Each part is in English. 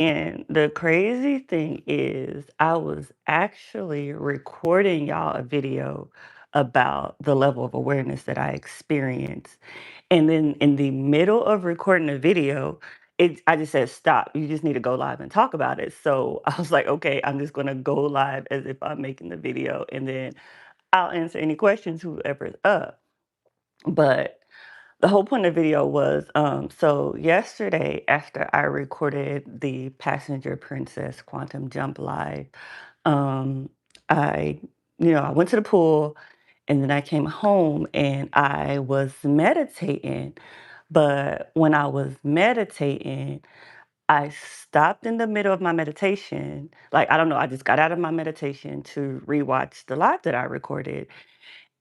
And the crazy thing is, I was actually recording y'all a video about the level of awareness that I experienced. And then in the middle of recording the video, I just said, stop. You just need to go live and talk about it. So I was like, okay, I'm just going to go live as if I'm making the video. And then I'll answer any questions, whoever's up. But the whole point of the video was so yesterday, after I recorded the Passenger Princess Quantum Jump live, um, I, I went to the pool and then I came home and I was meditating. But when I was meditating, I stopped in the middle of my meditation. Like, I don't know, I just got out of my meditation to rewatch the live that I recorded.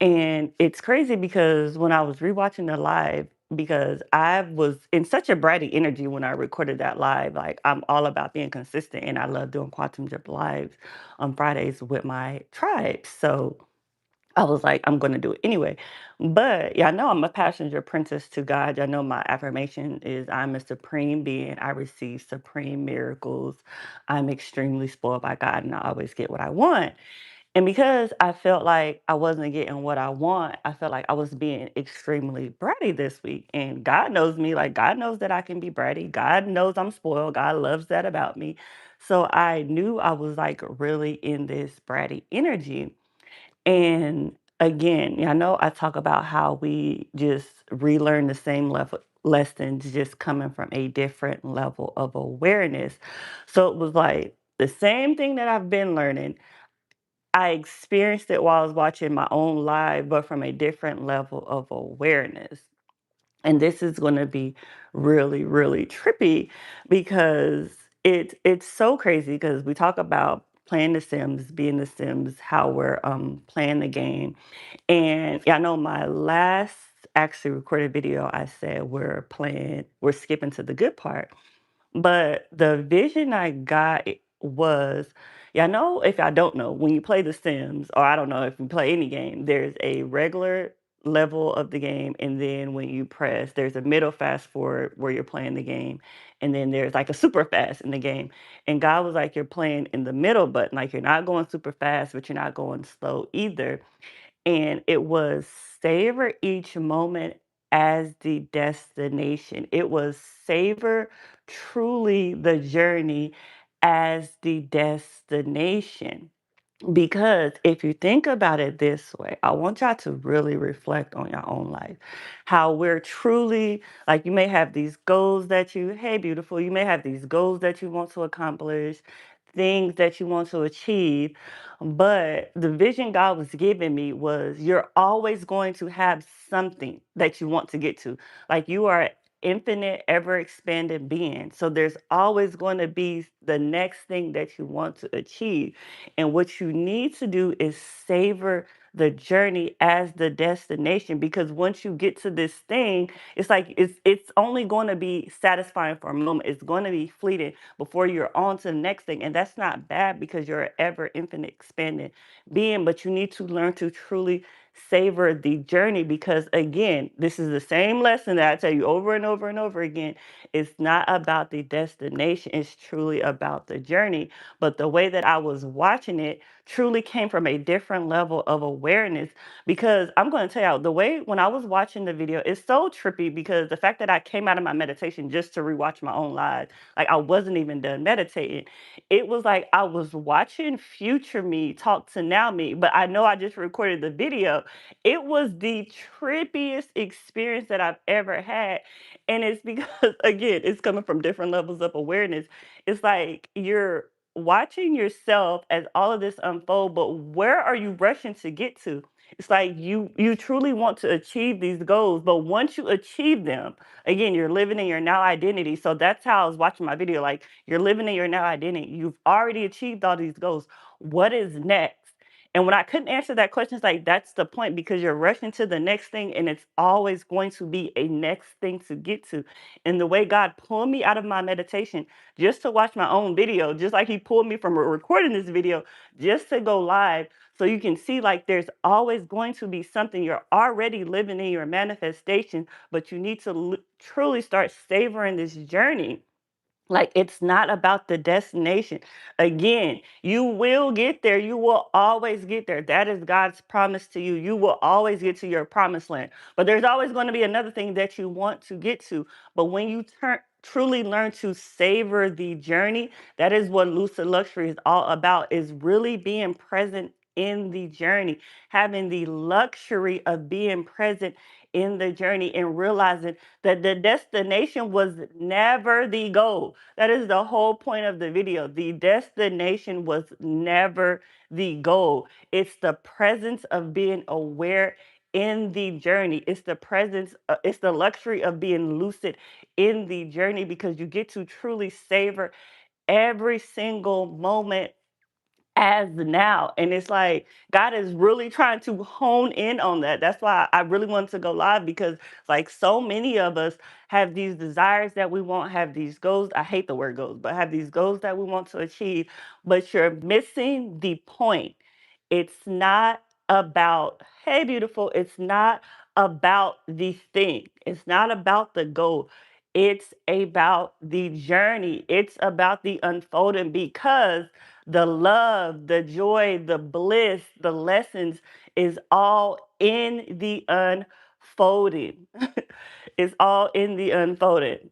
And it's crazy because when I was rewatching the live, because I was in such a bratty energy when I recorded that live, like I'm all about being consistent and I love doing quantum jump lives on Fridays with my tribe. So I was like, I'm going to do it anyway. But yeah, I know I'm a passenger princess to God. I know my affirmation is I'm a supreme being. I receive supreme miracles. I'm extremely spoiled by God and I always get what I want. And because I felt like I wasn't getting what I want, I felt like I was being extremely bratty this week. And God knows me, like God knows that I can be bratty. God knows I'm spoiled. God loves that about me. So I knew I was like really in this bratty energy. And again, I know I talk about how we just relearn the same level lessons, just coming from a different level of awareness. So it was like the same thing that I've been learning. I experienced it while I was watching my own live, but from a different level of awareness. And this is going to be really, really trippy because it's so crazy because we talk about playing the Sims, being the Sims, how we're playing the game. And yeah, I know my last actually recorded video, I said we're skipping to the good part. But the vision I got was, yeah, I know if I don't know, when you play The Sims, or I don't know if you play any game, there's a regular level of the game, and then when you press, there's a middle fast forward where you're playing the game, and then there's like a super fast in the game. And God was like, you're playing in the middle button, like you're not going super fast, but you're not going slow either. And it was savor each moment as the destination. It was savor truly the journey as the destination. Because if you think about it this way, I want y'all to really reflect on your own life. How we're truly, like you may have these goals that hey, beautiful, you may have these goals that you want to accomplish, things that you want to achieve. But the vision God was giving me was you're always going to have something that you want to get to. Like you are infinite, ever expanding being. So there's always going to be the next thing that you want to achieve. And what you need to do is savor the journey as the destination because once you get to this thing, it's like it's only going to be satisfying for a moment. It's going to be fleeting before you're on to the next thing. And that's not bad because you're an ever infinite expanding being, but you need to learn to truly savor the journey because again, this is the same lesson that I tell you over and over and over again. It's not about the destination, it's truly about the journey. But the way that I was watching it truly came from a different level of awareness because I'm going to tell you the way when I was watching the video, it's so trippy because the fact that I came out of my meditation just to rewatch my own live, like I wasn't even done meditating. It was like I was watching future me talk to now me, but I know I just recorded the video. It was the trippiest experience that I've ever had. And it's because, again, it's coming from different levels of awareness. It's like you're watching yourself as all of this unfold, but where are you rushing to get to? It's like you truly want to achieve these goals, but once you achieve them, again, you're living in your now identity. So that's how I was watching my video. Like you're living in your now identity. You've already achieved all these goals. What is next? And when I couldn't answer that question, it's like that's the point because you're rushing to the next thing, and it's always going to be a next thing to get to. And the way God pulled me out of my meditation just to watch my own video, just like He pulled me from recording this video just to go live. So you can see, like, there's always going to be something you're already living in your manifestation, but you need to truly start savoring this journey Like, it's not about the destination. Again, you will get there. You will always get there. That is God's promise to you. You will always get to your promised land. But there's always going to be another thing that you want to get to. But when you truly learn to savor the journey, that is what lucid luxury is all about, is really being present in the journey, having the luxury of being present in the journey and realizing that the destination was never the goal. That is the whole point of the video. The destination was never the goal. It's the presence of being aware in the journey. It's the presence, it's the luxury of being lucid in the journey, because you get to truly savor every single moment as now. And it's like God is really trying to hone in on that. That's why I really wanted to go live, because like so many of us have these desires that we want, have these goals. I hate the word goals, but have these goals that we want to achieve, but you're missing the point. It's not about, hey, beautiful, it's not about the thing. It's not about the goal. It's about the journey. It's about the unfolding, because the love, the joy, the bliss, the lessons is all in the unfolding. It's all in the unfolding.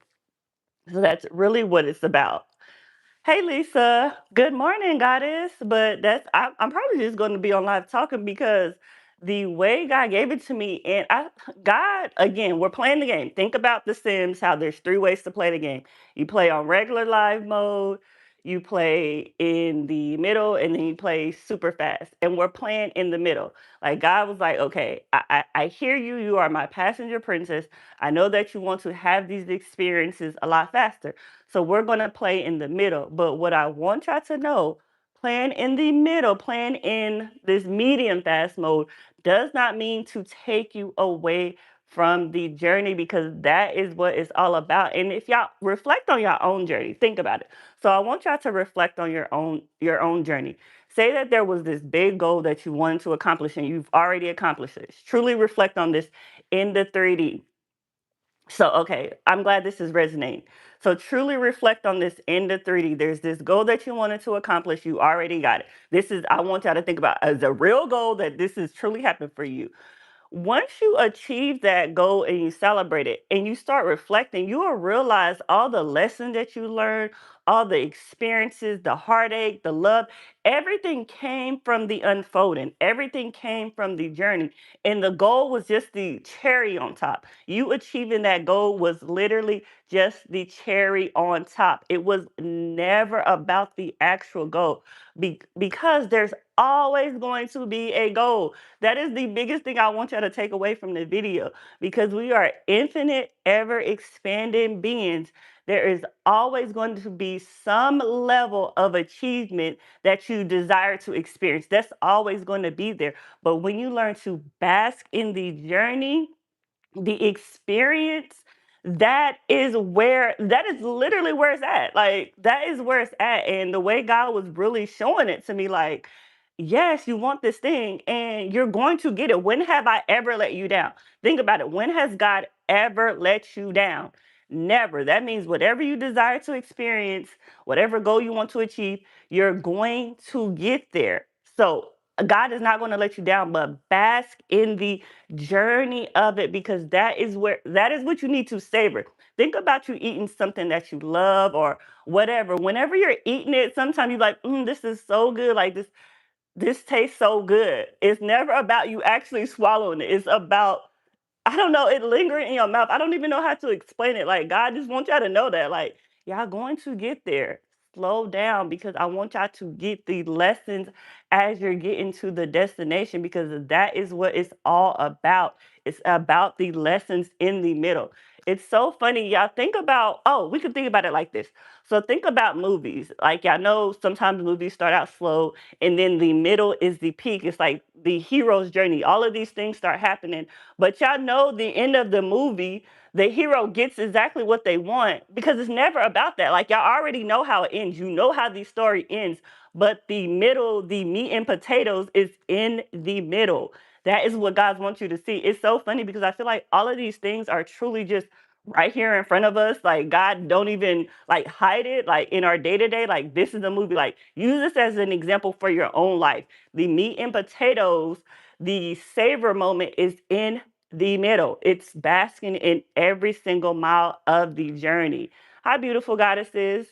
So that's really what it's about. Hey Lisa, good morning, goddess. But I'm probably just going to be on live talking, because the way God gave it to me, and God, again, we're playing the game. Think about The Sims, how there's three ways to play the game. You play on regular live mode, you play in the middle, and then you play super fast. And we're playing in the middle. Like God was like, okay, I hear you. You are my passenger princess. I know that you want to have these experiences a lot faster. So we're going to play in the middle. But what I want y'all to know, playing in the middle, playing in this medium fast mode, does not mean to take you away from the journey, because that is what it's all about. And if y'all reflect on your own journey, think about it. So I want y'all to reflect on your own journey. Say that there was this big goal that you wanted to accomplish and you've already accomplished it. Truly reflect on this in the 3D. So, okay, I'm glad this is resonating. So, truly reflect on this in the 3D. There's this goal that you wanted to accomplish. You already got it. This is, I want y'all to think about as a real goal, that this is truly happened for you. Once you achieve that goal and you celebrate it and you start reflecting, you will realize all the lessons that you learned, all the experiences, the heartache, the love, everything came from the unfolding. Everything came from the journey. And the goal was just the cherry on top. You achieving that goal was literally just the cherry on top. It was never about the actual goal, because there's always going to be a goal. That is the biggest thing I want y'all to take away from the video, because we are infinite, ever expanding beings. There is always going to be some level of achievement that you desire to experience. That's always going to be there. But when you learn to bask in the journey, the experience, that is literally where it's at. Like, that is where it's at. And the way God was really showing it to me, like, yes, you want this thing and you're going to get it. When have I ever let you down? Think about it. When has God ever let you down? Never. That means whatever you desire to experience, whatever goal you want to achieve, you're going to get there. So God is not going to let you down, but bask in the journey of it, because that is what you need to savor. Think about you eating something that you love or whatever. Whenever you're eating it, sometimes you're like, this is so good. Like, this tastes so good. It's never about you actually swallowing it. It's about, I don't know, it lingering in your mouth. I don't even know how to explain it. Like, God just wants y'all to know that, like, y'all going to get there. Slow down, because I want y'all to get the lessons as you're getting to the destination, because that is what it's all about. It's about the lessons in the middle. It's so funny. Y'all think about, oh, we could think about it like this. So think about movies. Like, y'all know sometimes movies start out slow and then the middle is the peak. It's like the hero's journey. All of these things start happening, but y'all know the end of the movie, the hero gets exactly what they want, because it's never about that. Like, y'all already know how it ends. You know how the story ends, but the middle, the meat and potatoes is in the middle. That is what God wants you to see. It's so funny, because I feel like all of these things are truly just right here in front of us. Like God don't even like hide it like in our day to day. Like this is a movie. Like use this as an example for your own life. The meat and potatoes, the savor moment is in the middle. It's basking in every single mile of the journey. How beautiful Goddess is.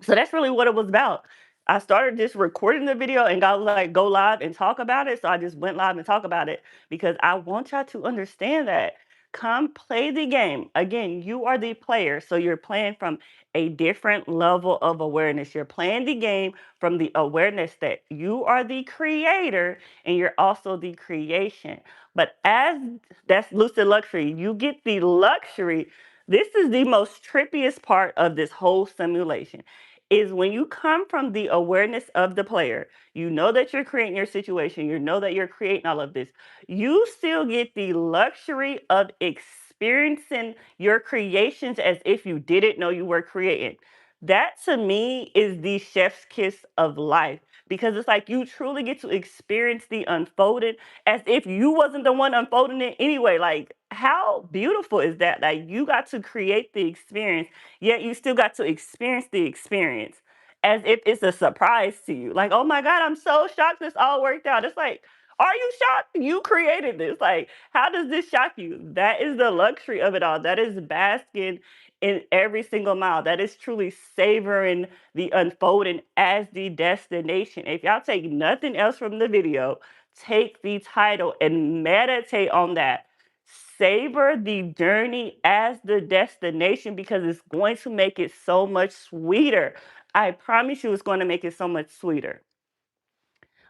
So that's really what it was about. I started just recording the video and God was like, go live and talk about it. So I just went live and talk about it because I want y'all to understand that. Come play the game. Again, you are the player. So you're playing from a different level of awareness. You're playing the game from the awareness that you are the creator and you're also the creation. But as that's lucid luxury, you get the luxury. This is the most trippiest part of this whole simulation is when you come from the awareness of the player, you know that you're creating your situation, you know that you're creating all of this. You still get the luxury of experiencing your creations as if you didn't know you were creating. That to me is the chef's kiss of life because it's like you truly get to experience the unfolding as if you wasn't the one unfolding it anyway. Like how beautiful is that? Like you got to create the experience, yet you still got to experience the experience as if it's a surprise to you. Like, oh my God, I'm so shocked this all worked out. It's like, are you shocked? You created this. Like, how does this shock you? That is the luxury of it all. That is basking in every single mile. That is truly savoring the unfolding as the destination. If y'all take nothing else from the video, take the title and meditate on that. Savor the journey as the destination because it's going to make it so much sweeter. I promise you, it's going to make it so much sweeter.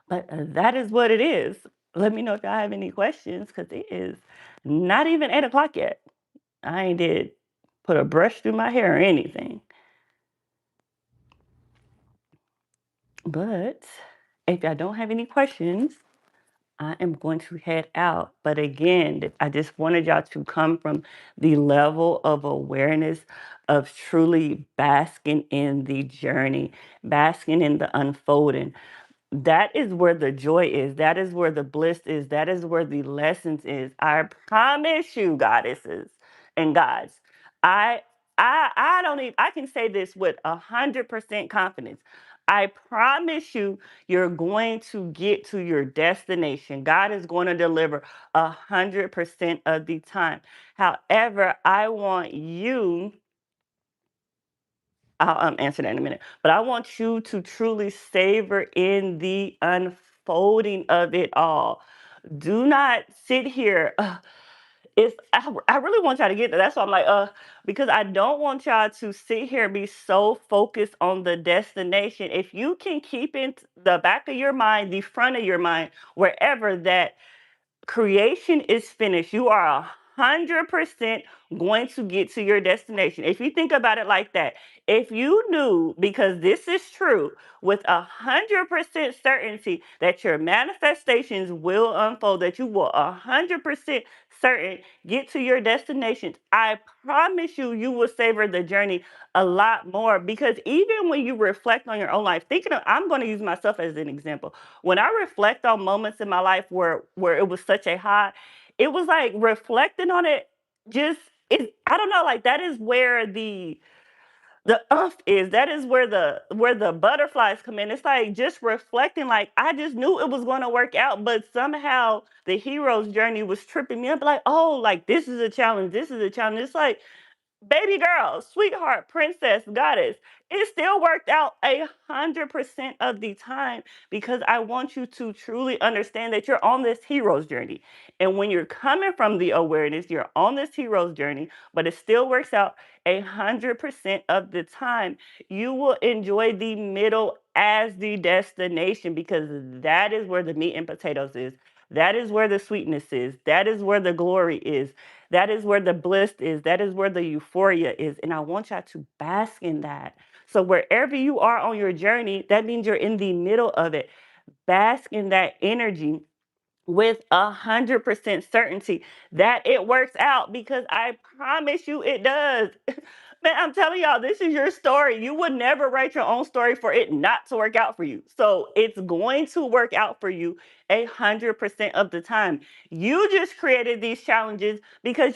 But that is what it is. Let me know if y'all have any questions because it is not even 8 o'clock yet. I ain't did put a brush through my hair or anything. But if y'all don't have any questions, I am going to head out. But again, I just wanted y'all to come from the level of awareness of truly basking in the journey, basking in the unfolding. That is where the joy is. That is where the bliss is. That is where the lessons is. I promise you, goddesses and gods. I I don't even I can say this with 100% confidence. I promise you, you're going to get to your destination. God is going to deliver 100% of the time. However, I want you I'll answer that in a minute. But I want you to truly savor in the unfolding of it all. Do not sit here. I really want y'all to get that. That's why I'm like, because I don't want y'all to sit here and be so focused on the destination. If you can keep in the back of your mind, the front of your mind, wherever that creation is finished. You are 100% going to get to your destination. If you think about it like that, if you knew, because this is true, with 100% certainty that your manifestations will unfold, that you will 100% certain get to your destinations, I promise you, you will savor the journey a lot more. Because even when you reflect on your own life, I'm going to use myself as an example when I reflect on moments in my life where it was such a high, it was like reflecting on it just is I don't know, like that is where the is. That is where the butterflies come in. It's like just reflecting, like I just knew it was gonna work out, but somehow the hero's journey was tripping me up like, oh, like this is a challenge, this is a challenge. It's like baby girl, sweetheart, princess, goddess, it still worked out 100% of the time because I want you to truly understand that you're on this hero's journey. And when you're coming from the awareness, you're on this hero's journey, but it still works out 100% of the time. You will enjoy the middle as the destination because that is where the meat and potatoes is. That is where the sweetness is. That is where the glory is. That is where the bliss is. That is where the euphoria is. And I want y'all to bask in that. So wherever you are on your journey, that means you're in the middle of it. Bask in that energy with 100% certainty that it works out because I promise you it does. Man, I'm telling y'all, this is your story. You would never write your own story for it not to work out for you. So it's going to work out for you 100% of the time. You just created these challenges because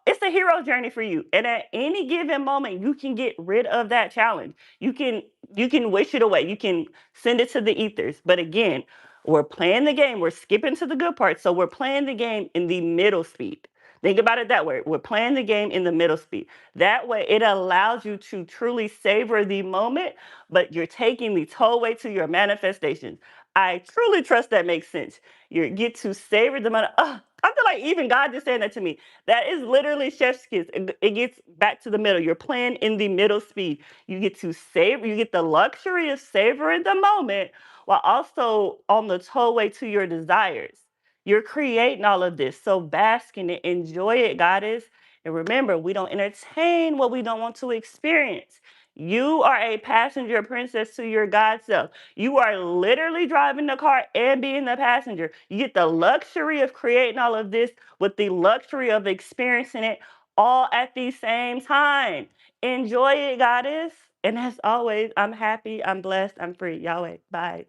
it's a hero journey for you. And at any given moment, you can get rid of that challenge. You can you can wish it away. You can send it to the ethers. But again, we're playing the game. We're skipping to the good part. So we're playing the game in the middle speed. Think about it that way. We're playing the game in the middle speed. That way, it allows you to truly savor the moment, but you're taking the tollway to your manifestations. I truly trust that makes sense. You get to savor the moment. I feel like even God just saying that to me. That is literally chef's kiss. It gets back to the middle. You're playing in the middle speed. You get to savor. You get the luxury of savoring the moment while also on the tollway to your desires. You're creating all of this. So bask in it, enjoy it, goddess. And remember, we don't entertain what we don't want to experience. You are a passenger princess to your God self. You are literally driving the car and being the passenger. You get the luxury of creating all of this with the luxury of experiencing it all at the same time. Enjoy it, goddess. And as always, I'm happy, I'm blessed, I'm free. Yahweh. Bye.